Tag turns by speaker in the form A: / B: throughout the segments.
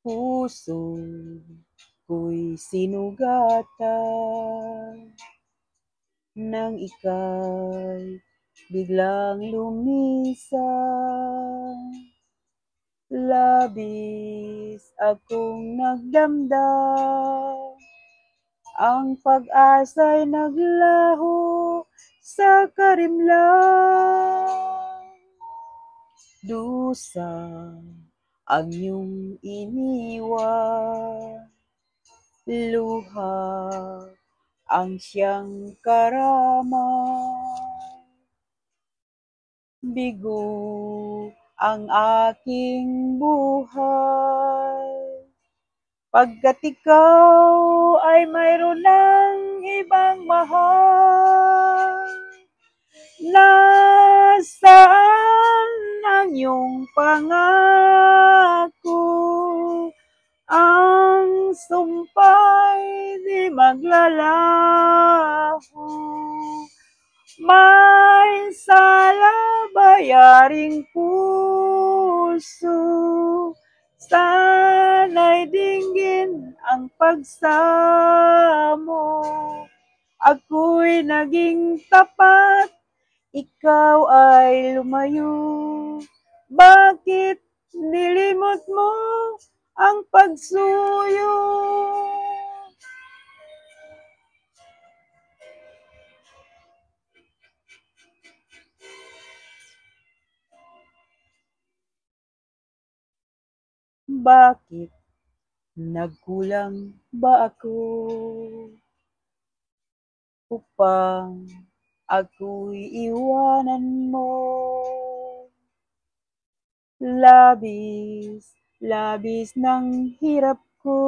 A: Puso ko'y sinugatan nang ika'y biglang lumisan. Labis akong nagdamdam, ang pag-asa'y naglaho sa karimlan. Dusa ang iyong iniwan, luha ang siyang karaman. Bigo ang aking buhay, pagkat ikaw ay mayroon ng ibang mahal. Nasaan ang iyong pangako? Ang sumpa'y di maglalaho. May salabayaring puso, sana'y dinggin ang pagsamo. Ako'y naging tapat, ikaw ay lumayo. Bakit nilimot mo ang pagsuyo? Bakit nagkulang ba ako upang ako'y iwanan mo? Labis, labis ng hirap ko.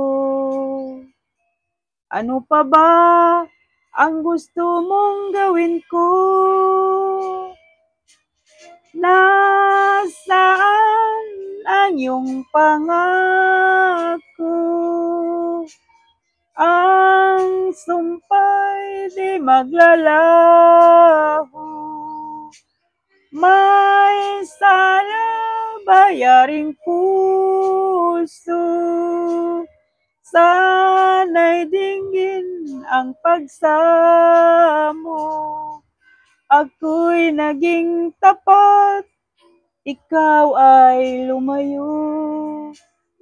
A: Ano pa ba ang gusto mong gawin ko? Nasaan ang iyong pangako? Ang sumpa'y di maglalaho. May salabayaring puso, sana'y dinggin ang pagsamo. Ako'y naging tapat, ikaw ay lumayo.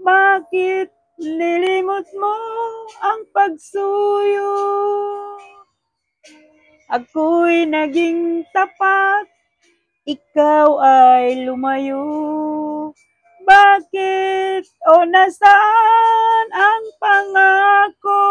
A: Bakit nilimot mo ang pagsuyo? Ako'y naging tapat, ikaw ay lumayo. Bakit o nasaan ang pangako?